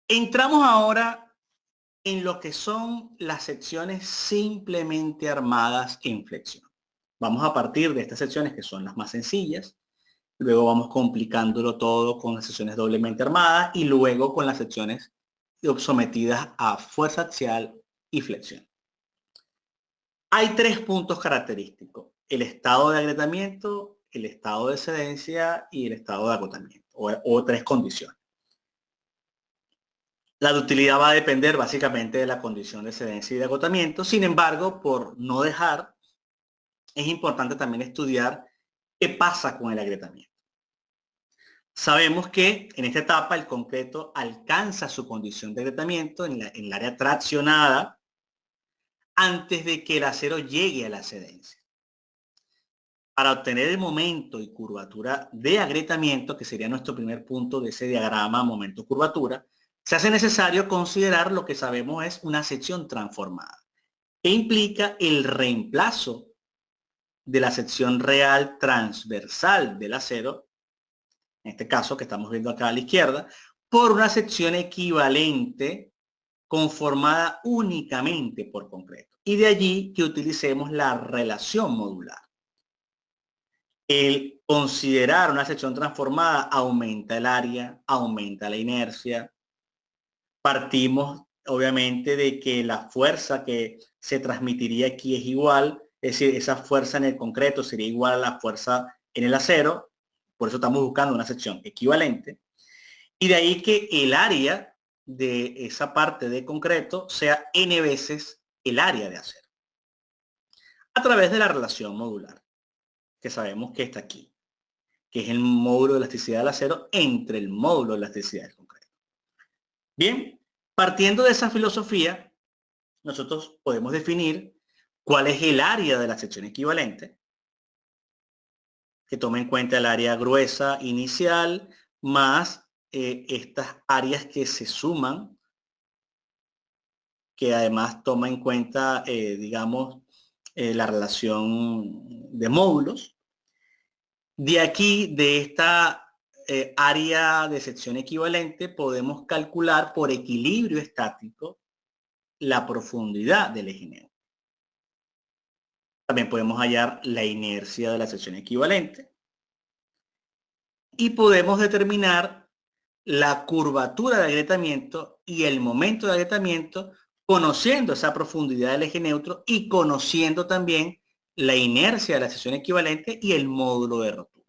Entramos ahora en lo que son las secciones simplemente armadas en flexión. Vamos a partir de estas secciones que son las más sencillas, luego vamos complicándolo todo con las secciones doblemente armadas y luego con las secciones sometidas a fuerza axial y flexión. Hay tres puntos característicos: el estado de agrietamiento, el estado de excedencia y el estado de agotamiento, o tres condiciones. La ductilidad va a depender básicamente de la condición de excedencia y de agotamiento. Sin embargo, por no dejar, es importante también estudiar qué pasa con el agrietamiento. Sabemos que en esta etapa el concreto alcanza su condición de agrietamiento en el área traccionada antes de que el acero llegue a la excedencia. Para obtener el momento y curvatura de agrietamiento, que sería nuestro primer punto de ese diagrama momento-curvatura, se hace necesario considerar lo que sabemos es una sección transformada, que implica el reemplazo de la sección real transversal del acero, en este caso que estamos viendo acá a la izquierda, por una sección equivalente conformada únicamente por concreto. Y de allí que utilicemos la relación modular. El considerar una sección transformada aumenta el área, aumenta la inercia. Partimos obviamente de que la fuerza que se transmitiría aquí es igual, es decir, esa fuerza en el concreto sería igual a la fuerza en el acero, por eso estamos buscando una sección equivalente. Y de ahí que el área de esa parte de concreto sea n veces el área de acero, a través de la relación modular, que sabemos que está aquí, que es el módulo de elasticidad del acero entre el módulo de elasticidad del concreto. Bien, partiendo de esa filosofía, nosotros podemos definir cuál es el área de la sección equivalente, que toma en cuenta el área gruesa inicial más estas áreas que se suman, que además toma en cuenta, digamos, la relación de módulos. De aquí, de esta área de sección equivalente, podemos calcular por equilibrio estático la profundidad del eje neutro. También podemos hallar la inercia de la sección equivalente y podemos determinar la curvatura de agrietamiento y el momento de agrietamiento conociendo esa profundidad del eje neutro y conociendo también la inercia de la sección equivalente y el módulo de rotura.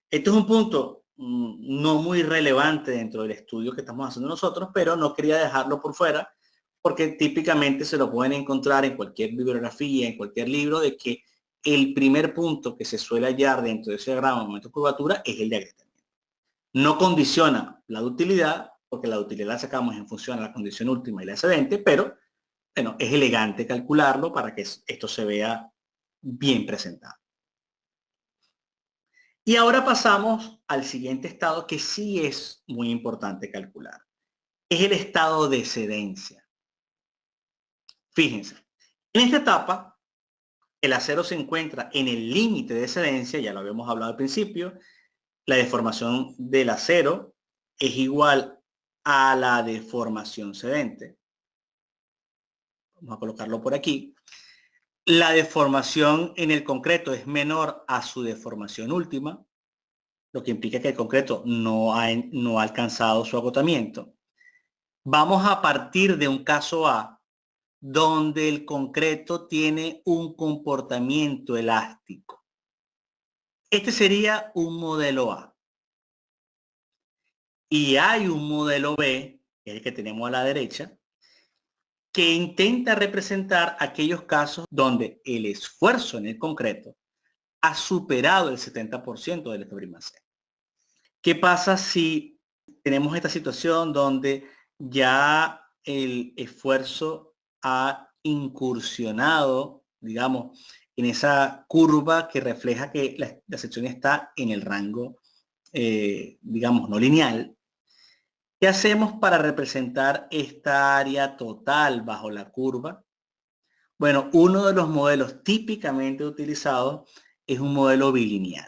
Esto es un punto no muy relevante dentro del estudio que estamos haciendo nosotros, pero no quería dejarlo por fuera porque típicamente se lo pueden encontrar en cualquier bibliografía, en cualquier libro, de que el primer punto que se suele hallar dentro de ese diagrama de momento de curvatura es el de agrietamiento. No condiciona la ductilidad, porque la ductilidad la sacamos en función a la condición última y la excedente, pero bueno, es elegante calcularlo para que esto se vea bien presentado. Y ahora pasamos al siguiente estado que sí es muy importante calcular. Es el estado de excedencia. Fíjense, en esta etapa, el acero se encuentra en el límite de excedencia, ya lo habíamos hablado al principio. La deformación del acero es igual a la deformación cedente. Vamos a colocarlo por aquí. La deformación en el concreto es menor a su deformación última, lo que implica que el concreto no ha alcanzado su agotamiento. Vamos a partir de un caso A, donde el concreto tiene un comportamiento elástico. Este sería un modelo A. Y hay un modelo B, que es el que tenemos a la derecha, que intenta representar aquellos casos donde el esfuerzo en el concreto ha superado el 70% del F'. ¿Qué pasa si tenemos esta situación donde ya el esfuerzo ha incursionado, digamos, en esa curva que refleja que la sección está en el rango, digamos, no lineal? ¿Qué hacemos para representar esta área total bajo la curva? Bueno, uno de los modelos típicamente utilizados es un modelo bilineal.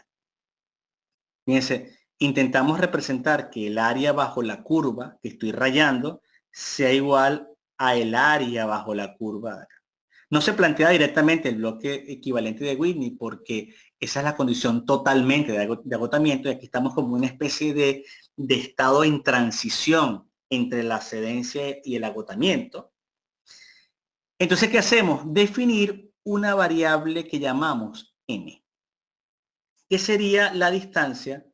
Fíjense, intentamos representar que el área bajo la curva que estoy rayando sea igual a el área bajo la curva de acá. No se plantea directamente el bloque equivalente de Whitney porque esa es la condición totalmente de agotamiento y aquí estamos como una especie de estado en transición entre la cedencia y el agotamiento. Entonces, ¿qué hacemos? Definir una variable que llamamos m, que sería la distancia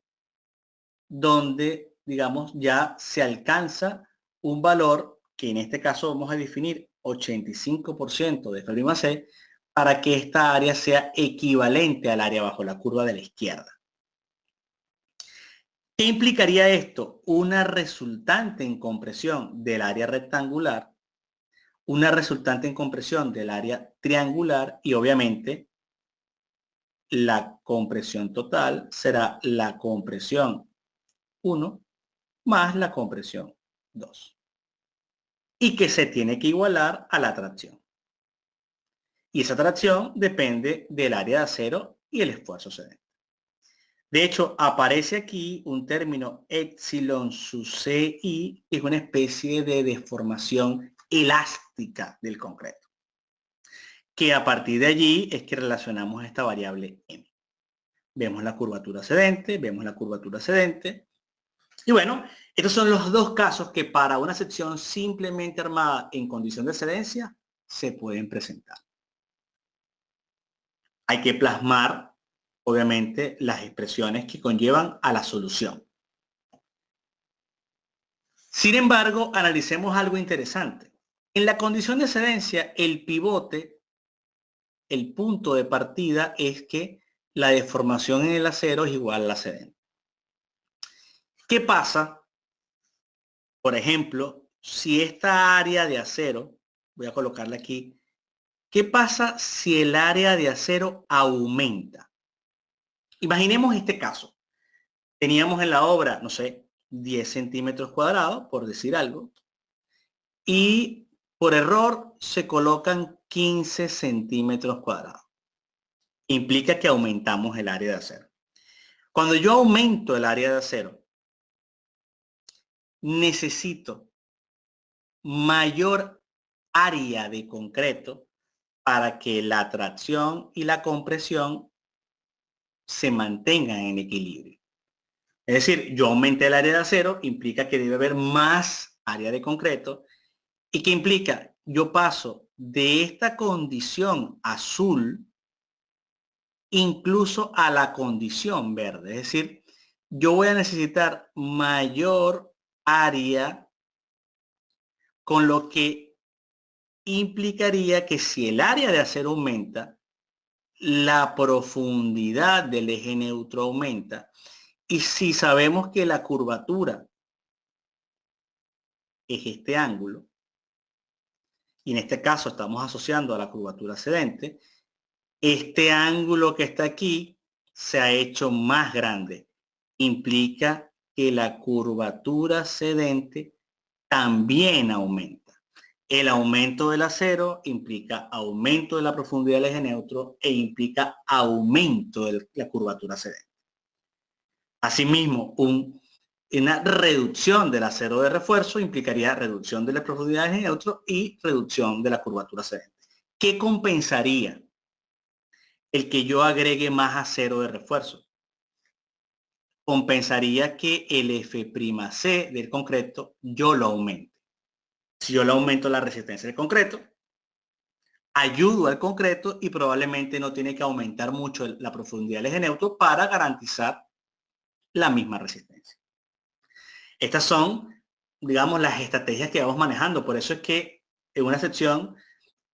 donde, digamos, ya se alcanza un valor que en este caso vamos a definir 85% de F' C para que esta área sea equivalente al área bajo la curva de la izquierda. ¿Qué implicaría esto? Una resultante en compresión del área rectangular, una resultante en compresión del área triangular y obviamente la compresión total será la compresión 1 más la compresión 2. Y que se tiene que igualar a la tracción. Y esa tracción depende del área de acero y el esfuerzo cedente. De hecho, aparece aquí un término epsilon sub ci, que es una especie de deformación elástica del concreto. Que a partir de allí es que relacionamos esta variable m. Vemos la curvatura cedente, vemos la curvatura cedente. Y bueno, estos son los dos casos que para una sección simplemente armada en condición de cedencia se pueden presentar. Hay que plasmar, obviamente, las expresiones que conllevan a la solución. Sin embargo, analicemos algo interesante. En la condición de cedencia, el pivote, el punto de partida es que la deformación en el acero es igual a la cedente. ¿Qué pasa? Por ejemplo, si esta área de acero, voy a colocarla aquí, ¿qué pasa si el área de acero aumenta? Imaginemos este caso. Teníamos en la obra, no sé, 10 centímetros cuadrados, por decir algo, y por error se colocan 15 centímetros cuadrados. Implica que aumentamos el área de acero. Cuando yo aumento el área de acero, necesito mayor área de concreto para que la tracción y la compresión se mantengan en equilibrio. Es decir, yo aumenté el área de acero, implica que debe haber más área de concreto y que implica yo paso de esta condición azul incluso a la condición verde. Es decir, yo voy a necesitar mayor área, con lo que implicaría que si el área de acero aumenta, la profundidad del eje neutro aumenta. Y si sabemos que la curvatura es este ángulo, y en este caso estamos asociando a la curvatura cedente, este ángulo que está aquí se ha hecho más grande. Implica que la curvatura cedente también aumenta. El aumento del acero implica aumento de la profundidad del eje neutro e implica aumento de la curvatura cedente. Asimismo, una reducción del acero de refuerzo implicaría reducción de la profundidad del eje neutro y reducción de la curvatura cedente. ¿Qué compensaría el que yo agregue más acero de refuerzo? Compensaría que el F'C del concreto yo lo aumente. Si yo le aumento la resistencia del concreto, ayudo al concreto y probablemente no tiene que aumentar mucho la profundidad del eje neutro para garantizar la misma resistencia. Estas son, digamos, las estrategias que vamos manejando. Por eso es que en una sección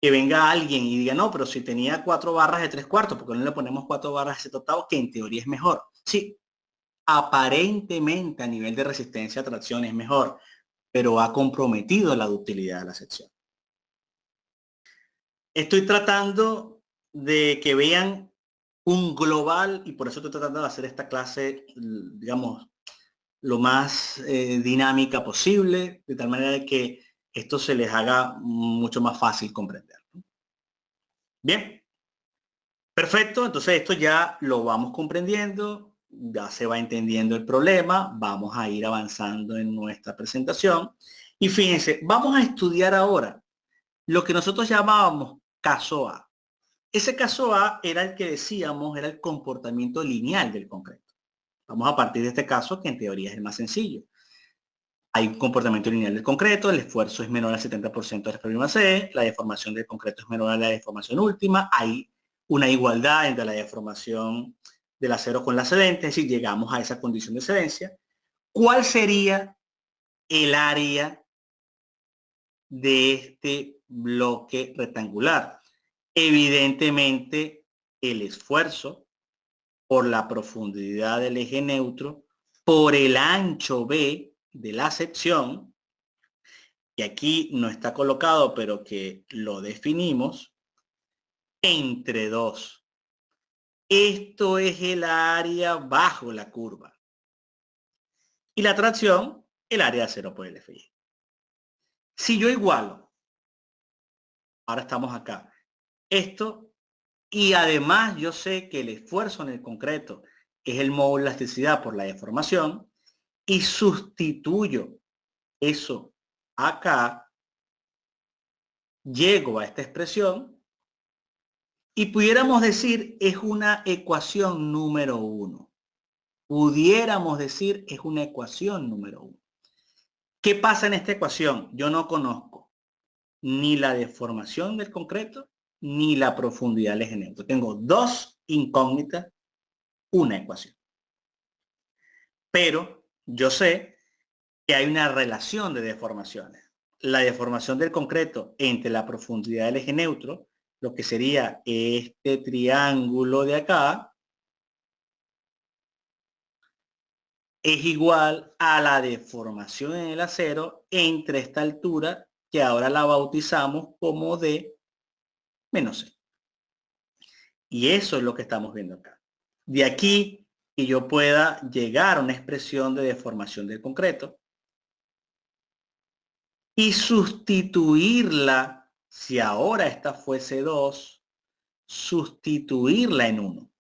que venga alguien y diga, no, pero si tenía 4 barras de 3/4, ¿por qué no le ponemos 4 barras de 7/8? Que en teoría es mejor. Sí, aparentemente a nivel de resistencia a tracción es mejor, pero ha comprometido la ductilidad de la sección. Estoy tratando de que vean un global y por eso estoy tratando de hacer esta clase, digamos, lo más dinámica posible, de tal manera que esto se les haga mucho más fácil comprender. Bien, perfecto, entonces esto ya lo vamos comprendiendo, ya se va entendiendo el problema, vamos a ir avanzando en nuestra presentación. Y fíjense, vamos a estudiar ahora lo que nosotros llamábamos caso A. Ese caso A era el que decíamos, era el comportamiento lineal del concreto. Vamos a partir de este caso, que en teoría es el más sencillo. Hay un comportamiento lineal del concreto, el esfuerzo es menor al 70% de la C, la deformación del concreto es menor a la deformación última, hay una igualdad entre la deformación del acero con la cedente, es decir, llegamos a esa condición de cedencia. ¿Cuál sería el área de este bloque rectangular? Evidentemente, el esfuerzo por la profundidad del eje neutro por el ancho B de la sección, y aquí no está colocado, pero que lo definimos, entre 2. Esto es el área bajo la curva. Y la tracción, el área de 0 por el FY. Si yo igualo, ahora estamos acá, esto, y además yo sé que el esfuerzo en el concreto es el módulo de elasticidad por la deformación, y sustituyo eso acá, llego a esta expresión y pudiéramos decir es una ecuación número 1. Pudiéramos decir es una ecuación número 1. ¿Qué pasa en esta ecuación? Yo no conozco ni la deformación del concreto ni la profundidad del eje neutro. Tengo dos incógnitas, una ecuación. Pero yo sé que hay una relación de deformaciones. La deformación del concreto entre la profundidad del eje neutro, lo que sería este triángulo de acá, es igual a la deformación en el acero entre esta altura, que ahora la bautizamos como D menos C. Y eso es lo que estamos viendo acá. De aquí que yo pueda llegar a una expresión de deformación del concreto y sustituirla, si ahora esta fuese 2, sustituirla en 1.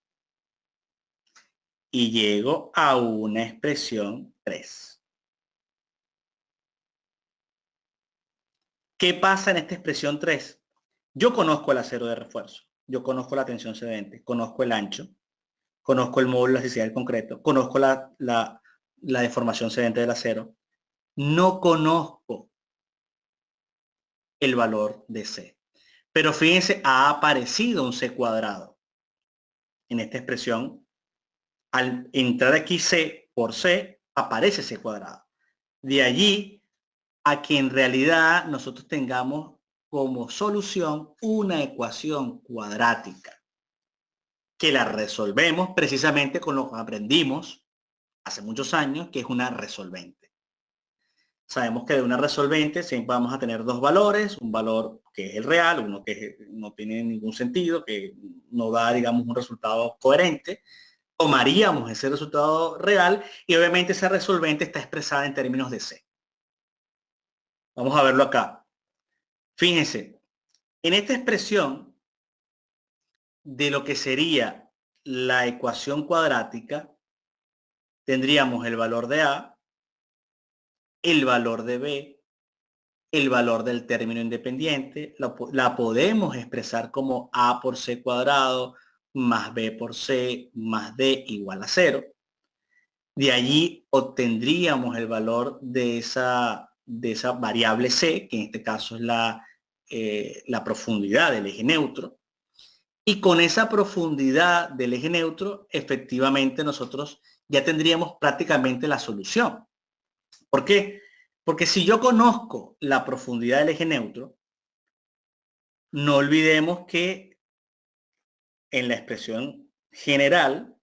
Y llego a una expresión 3. ¿Qué pasa en esta expresión 3? Yo conozco el acero de refuerzo, yo conozco la tensión cedente, conozco el ancho, conozco el módulo de elasticidad del concreto, conozco la deformación cedente del acero. No conozco el valor de C. Pero fíjense, ha aparecido un C cuadrado en esta expresión. Al entrar aquí C por C, aparece C cuadrado. De allí a que en realidad nosotros tengamos como solución una ecuación cuadrática, que la resolvemos precisamente con lo que aprendimos hace muchos años, que es una resolvente. Sabemos que de una resolvente siempre vamos a tener dos valores, un valor que es el real, uno que no tiene ningún sentido, que no da, digamos, un resultado coherente. Tomaríamos ese resultado real y obviamente esa resolvente está expresada en términos de C. Vamos a verlo acá. Fíjense, en esta expresión de lo que sería la ecuación cuadrática, tendríamos el valor de A, el valor de B, el valor del término independiente, la podemos expresar como A por C cuadrado más B por C más D igual a 0. De allí obtendríamos el valor de esa variable C, que en este caso es la profundidad del eje neutro. Y con esa profundidad del eje neutro, efectivamente nosotros ya tendríamos prácticamente la solución. ¿Por qué? Porque si yo conozco la profundidad del eje neutro, no olvidemos que en la expresión general,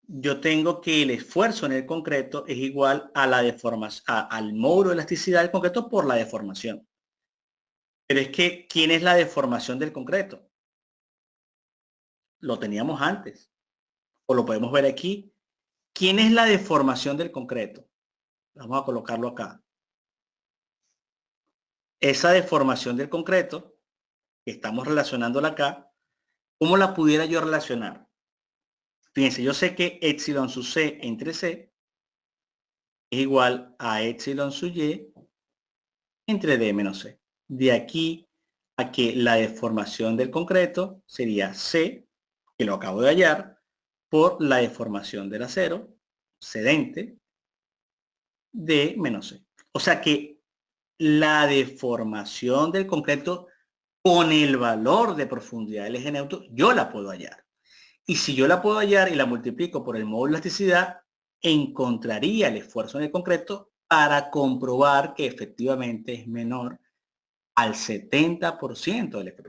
yo tengo que el esfuerzo en el concreto es igual a la deformación, al módulo de elasticidad del concreto por la deformación. Pero es que, ¿quién es la deformación del concreto? Lo teníamos antes, o lo podemos ver aquí. ¿Quién es la deformación del concreto? Vamos a colocarlo acá. Esa deformación del concreto, que estamos relacionándola acá, ¿cómo la pudiera yo relacionar? Fíjense, yo sé que epsilon sub c entre c es igual a epsilon sub y entre d menos c. De aquí a que la deformación del concreto sería c, que lo acabo de hallar, por la deformación del acero, cedente, d menos c. O sea que la deformación del concreto con el valor de profundidad del eje neutro, yo la puedo hallar. Y si yo la puedo hallar y la multiplico por el módulo de elasticidad, encontraría el esfuerzo en el concreto para comprobar que efectivamente es menor al 70% del F'.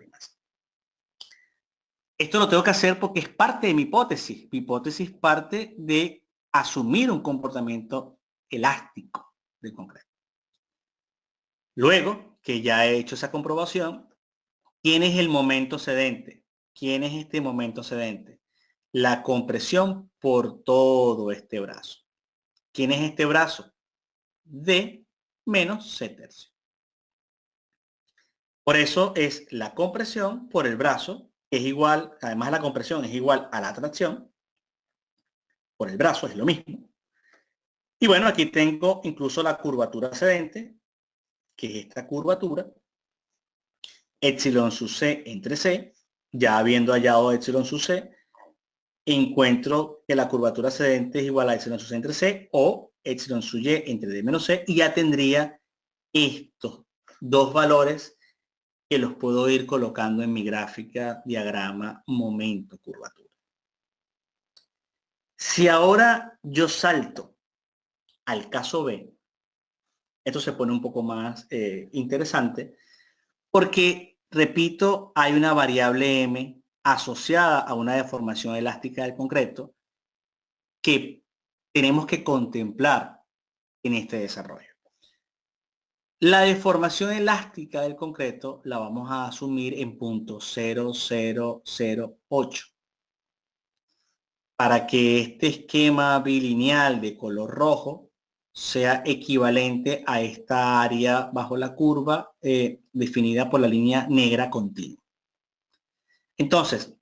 Esto lo tengo que hacer porque es parte de mi hipótesis. Mi hipótesis parte de asumir un comportamiento elástico del concreto. Luego que ya he hecho esa comprobación, ¿quién es el momento cedente? ¿Quién es este momento cedente? La compresión por todo este brazo. ¿Quién es este brazo? D menos C tercio. Por eso es la compresión por el brazo, que es igual, además la compresión es igual a la tracción, por el brazo es lo mismo. Y bueno, aquí tengo incluso la curvatura cedente, que es esta curvatura, epsilon sub c entre c, ya habiendo hallado epsilon sub c, encuentro que la curvatura cedente es igual a epsilon sub c entre c o epsilon sub y entre d menos c, y ya tendría estos dos valores que los puedo ir colocando en mi gráfica, diagrama, momento, curvatura. Si ahora yo salto al caso B, esto se pone un poco más interesante, porque, repito, hay una variable M asociada a una deformación elástica del concreto que tenemos que contemplar en este desarrollo. La deformación elástica del concreto la vamos a asumir en punto 0008. Para que este esquema bilineal de color rojo sea equivalente a esta área bajo la curva definida por la línea negra continua. Entonces,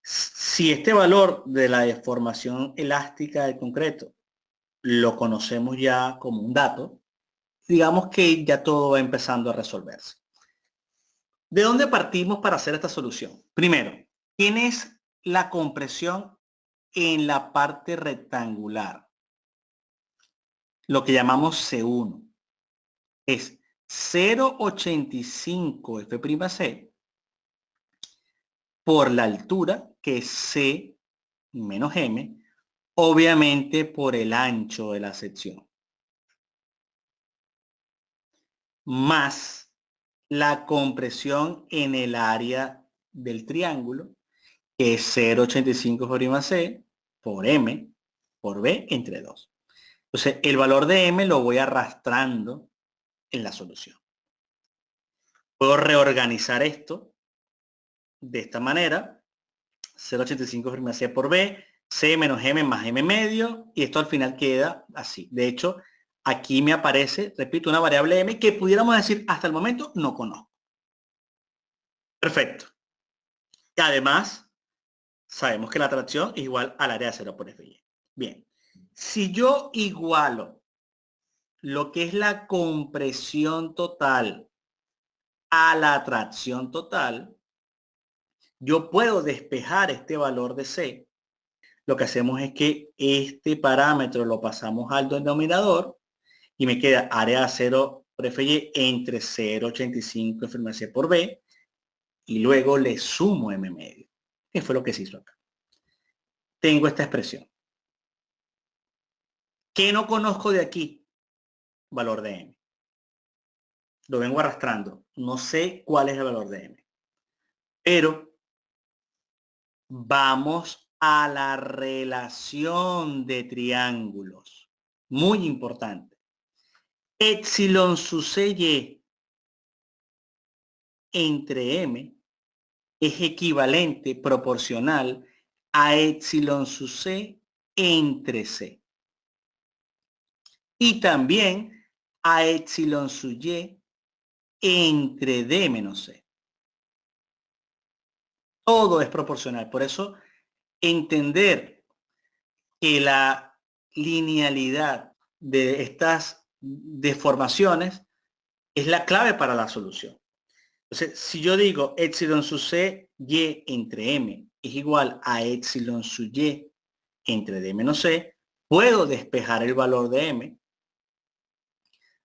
si este valor de la deformación elástica del concreto lo conocemos ya como un dato, digamos que ya todo va empezando a resolverse. ¿De dónde partimos para hacer esta solución? Primero, ¿quién es la compresión en la parte rectangular? Lo que llamamos C1 es 0,85 F'C por la altura, que es C menos M, obviamente por el ancho de la sección, más la compresión en el área del triángulo, que es 0,85 F'C por M por B entre 2. Entonces, el valor de M lo voy arrastrando en la solución. Puedo reorganizar esto de esta manera: 0,85 F'C por B, C menos M más M medio, y esto al final queda así. De hecho, aquí me aparece, repito, una variable M que pudiéramos decir hasta el momento no conozco. Perfecto. Y además, sabemos que la tracción es igual al área de 0 por Fy. Bien. Si yo igualo lo que es la compresión total a la tracción total, yo puedo despejar este valor de C. Lo que hacemos es que este parámetro lo pasamos al denominador y me queda área de 0 por Fy entre 0,85 F'C por B, y luego le sumo M medio, que fue lo que se hizo acá. Tengo esta expresión. ¿Qué no conozco de aquí? Valor de M. Lo vengo arrastrando. No sé cuál es el valor de M. Pero vamos a la relación de triángulos. Muy importante. Epsilon sub y entre M es equivalente, proporcional, a epsilon sub c entre C. Y también a epsilon sub y entre D menos C. Todo es proporcional. Por eso entender que la linealidad de estas deformaciones es la clave para la solución. Entonces, si yo digo epsilon sub c y entre m es igual a epsilon sub y entre d menos c, puedo despejar el valor de m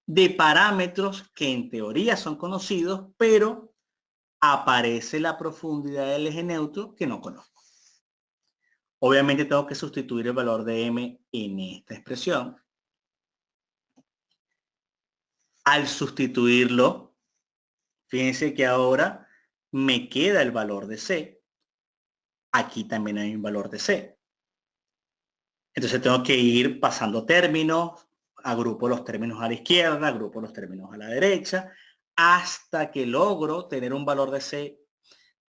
de parámetros que en teoría son conocidos, pero aparece la profundidad del eje neutro que no conozco. Obviamente tengo que sustituir el valor de m en esta expresión. Al sustituirlo, fíjense que ahora me queda el valor de c. Aquí también hay un valor de c. Entonces tengo que ir pasando términos, agrupo los términos a la izquierda, agrupo los términos a la derecha, hasta que logro tener un valor de c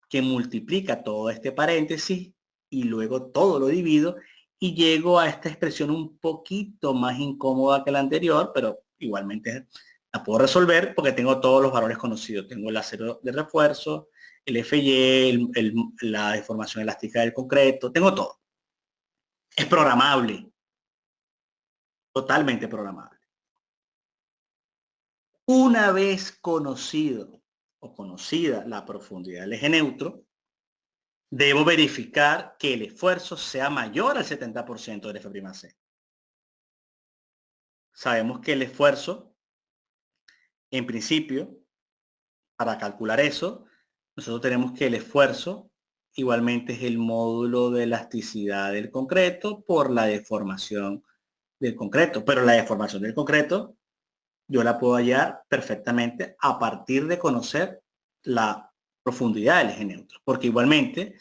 que multiplica todo este paréntesis y luego todo lo divido y llego a esta expresión un poquito más incómoda que la anterior, pero igualmente la puedo resolver porque tengo todos los valores conocidos. Tengo el acero de refuerzo, el FY, la deformación elástica del concreto, tengo todo. Es programable, totalmente programable. Una vez conocido o conocida la profundidad del eje neutro, debo verificar que el esfuerzo sea mayor al 70% del F'(C). Sabemos que el esfuerzo, en principio, para calcular eso, nosotros tenemos que el esfuerzo igualmente es el módulo de elasticidad del concreto por la deformación del concreto. Pero la deformación del concreto yo la puedo hallar perfectamente a partir de conocer la profundidad del eje neutro. Porque igualmente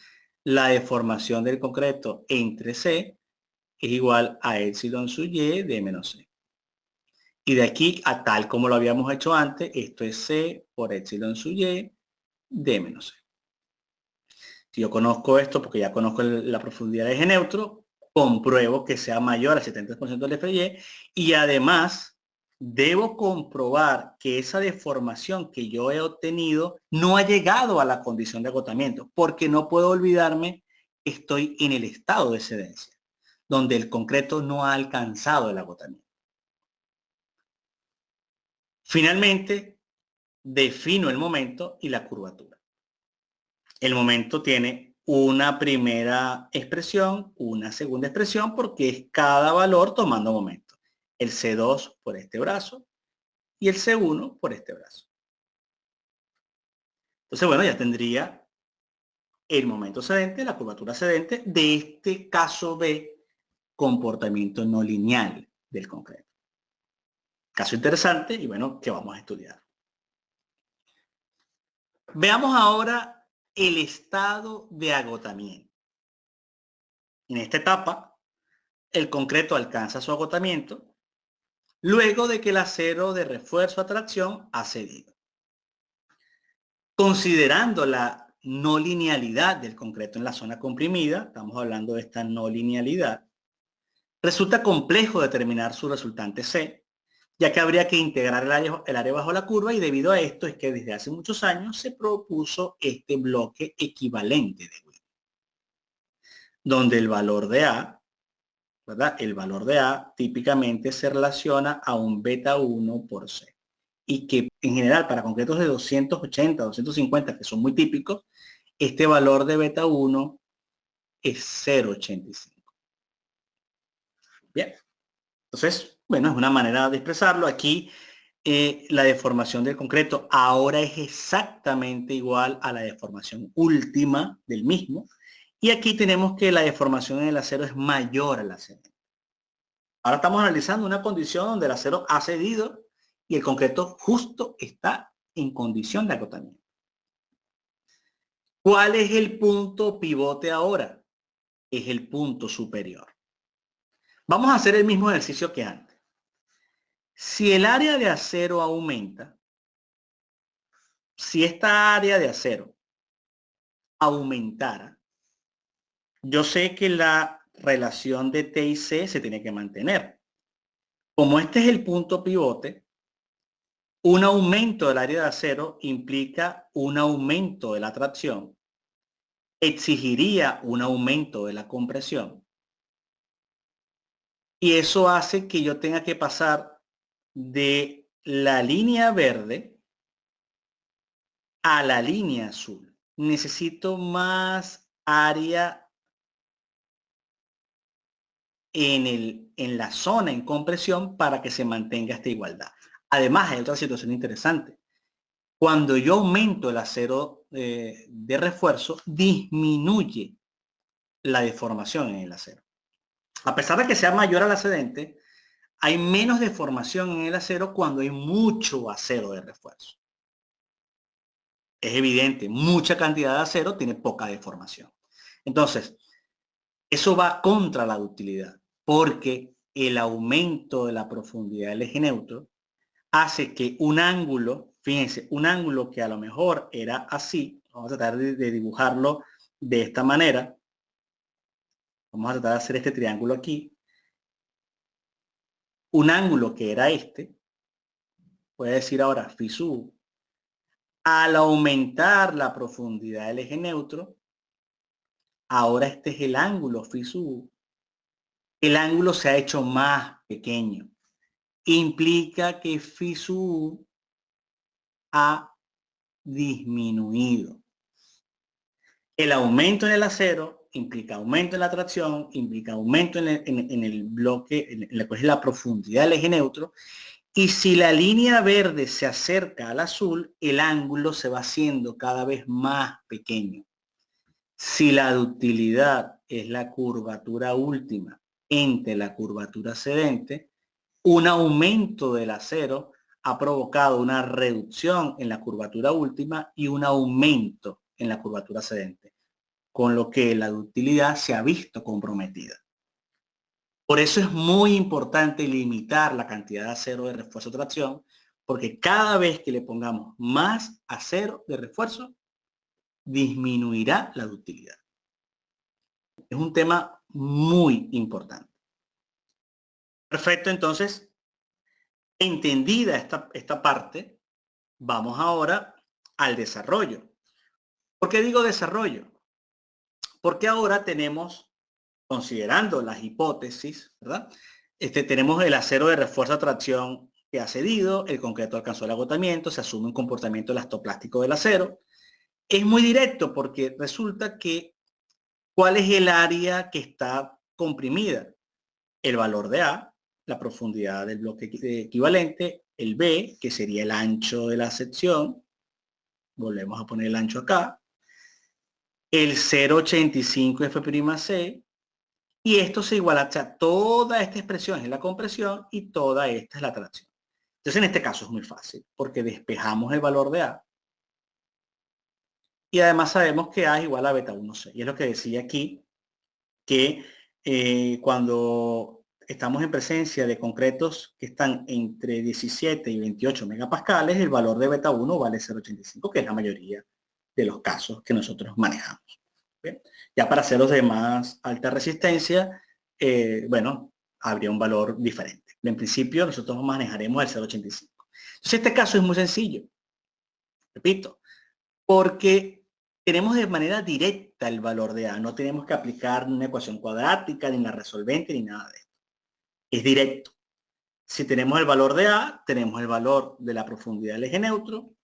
la deformación del concreto entre C es igual a epsilon sub y de menos C. Y de aquí a tal como lo habíamos hecho antes, esto es C por epsilon sub y de menos C. Si yo conozco esto, porque ya conozco la profundidad del eje neutro, compruebo que sea mayor al 70% del FY y además debo comprobar que esa deformación que yo he obtenido no ha llegado a la condición de agotamiento, porque no puedo olvidarme que estoy en el estado de excedencia, donde el concreto no ha alcanzado el agotamiento. Finalmente, defino el momento y la curvatura. El momento tiene una primera expresión, una segunda expresión, porque es cada valor tomando momento. El C2 por este brazo y el C1 por este brazo. Entonces, bueno, ya tendría el momento cedente, la curvatura cedente de este caso B, comportamiento no lineal del concreto. Caso interesante y bueno, que vamos a estudiar. Veamos ahora el estado de agotamiento. En esta etapa, el concreto alcanza su agotamiento luego de que el acero de refuerzo a tracción ha cedido. Considerando la no linealidad del concreto en la zona comprimida, estamos hablando de esta no linealidad, resulta complejo determinar su resultante C, ya que habría que integrar el área bajo la curva y debido a esto es que desde hace muchos años se propuso este bloque equivalente de Wien, donde el valor de A, ¿verdad? El valor de A típicamente se relaciona a un beta 1 por C. Y que en general para concretos de 280, 250, que son muy típicos, este valor de beta 1 es 0,85. Bien. Entonces, bueno, es una manera de expresarlo. Aquí la deformación del concreto ahora es exactamente igual a la deformación última del mismo. Y aquí tenemos que la deformación en el acero es mayor al acero. Ahora estamos analizando una condición donde el acero ha cedido y el concreto justo está en condición de agotamiento. ¿Cuál es el punto pivote ahora? Es el punto superior. Vamos a hacer el mismo ejercicio que antes. Si el área de acero aumenta, si esta área de acero aumentara, yo sé que la relación de T y C se tiene que mantener. Como este es el punto pivote, un aumento del área de acero implica un aumento de la tracción exigiría un aumento de la compresión. Y eso hace que yo tenga que pasar de la línea verde a la línea azul. Necesito más área en la zona en compresión para que se mantenga esta igualdad. Además, hay otra situación interesante. Cuando yo aumento el acero de refuerzo, disminuye la deformación en el acero. A pesar de que sea mayor al accidente, hay menos deformación en el acero cuando hay mucho acero de refuerzo. Es evidente, mucha cantidad de acero tiene poca deformación. Entonces, eso va contra la ductilidad, porque el aumento de la profundidad del eje neutro hace que un ángulo, fíjense, un ángulo que a lo mejor era así, vamos a tratar de dibujarlo de esta manera, vamos a tratar de hacer este triángulo aquí, un ángulo que era este, puede decir ahora phi sub, al aumentar la profundidad del eje neutro, ahora este es el ángulo phi sub, el ángulo se ha hecho más pequeño, implica que phi sub ha disminuido. El aumento en el acero implica aumento en la tracción, implica aumento en el bloque, en lo que es la profundidad del eje neutro. Y si la línea verde se acerca al azul, el ángulo se va haciendo cada vez más pequeño. Si la ductilidad es la curvatura última entre la curvatura ascendente, un aumento del acero ha provocado una reducción en la curvatura última y un aumento en la curvatura ascendente, con lo que la ductilidad se ha visto comprometida. Por eso es muy importante limitar la cantidad de acero de refuerzo de tracción, porque cada vez que le pongamos más acero de refuerzo, disminuirá la ductilidad. Es un tema muy importante. Perfecto, entonces, entendida esta parte, vamos ahora al desarrollo. ¿Por qué digo desarrollo? Porque ahora tenemos, considerando las hipótesis, ¿verdad? Tenemos el acero de refuerzo a tracción que ha cedido, el concreto alcanzó el agotamiento, se asume un comportamiento elastoplástico del acero. Es muy directo porque resulta que ¿cuál es el área que está comprimida? El valor de A, la profundidad del bloque equivalente, el B, que sería el ancho de la sección, volvemos a poner el ancho acá, el 0,85 F'C, y esto se iguala a toda esta expresión es la compresión y toda esta es la tracción. Entonces en este caso es muy fácil, porque despejamos el valor de A, y además sabemos que A es igual a beta 1C, y es lo que decía aquí, que cuando estamos en presencia de concretos que están entre 17 y 28 megapascales, el valor de beta 1 vale 0,85, que es la mayoría de los casos que nosotros manejamos. ¿Bien? Ya para aceros de más alta resistencia, bueno, habría un valor diferente. En principio, nosotros manejaremos el 0,85. Entonces, este caso es muy sencillo. Repito, porque tenemos de manera directa el valor de A. No tenemos que aplicar una ecuación cuadrática, ni la resolvente, ni nada de esto. Es directo. Si tenemos el valor de A, tenemos el valor de la profundidad del eje neutro.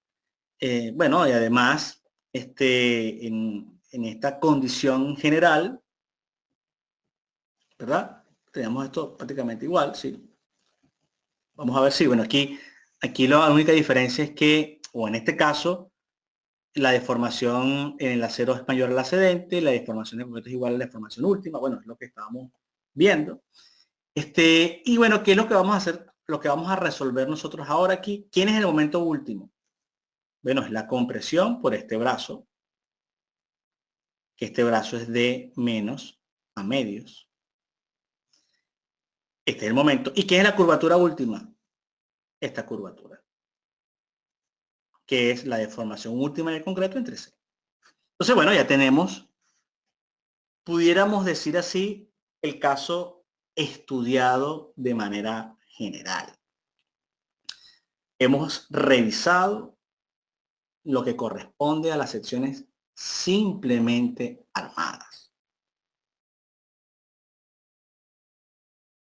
Bueno, y además, en esta condición general, ¿verdad? Tenemos esto prácticamente igual, ¿sí? Vamos a ver si, bueno, aquí la única diferencia es que, o en este caso, la deformación en el acero es mayor al ascendente, la deformación de concreto es igual a la deformación última, bueno, es lo que estábamos viendo. Y bueno, ¿qué es lo que vamos a hacer? Lo que vamos a resolver nosotros ahora aquí. ¿Quién es el momento último? Bueno, es la compresión por este brazo, que este brazo es de menos a medios. Este es el momento. ¿Y qué es la curvatura última? Esta curvatura, que es la deformación última del concreto entre C. Entonces, bueno, ya tenemos, pudiéramos decir así, el caso estudiado de manera general. Hemos revisado lo que corresponde a las secciones simplemente armadas.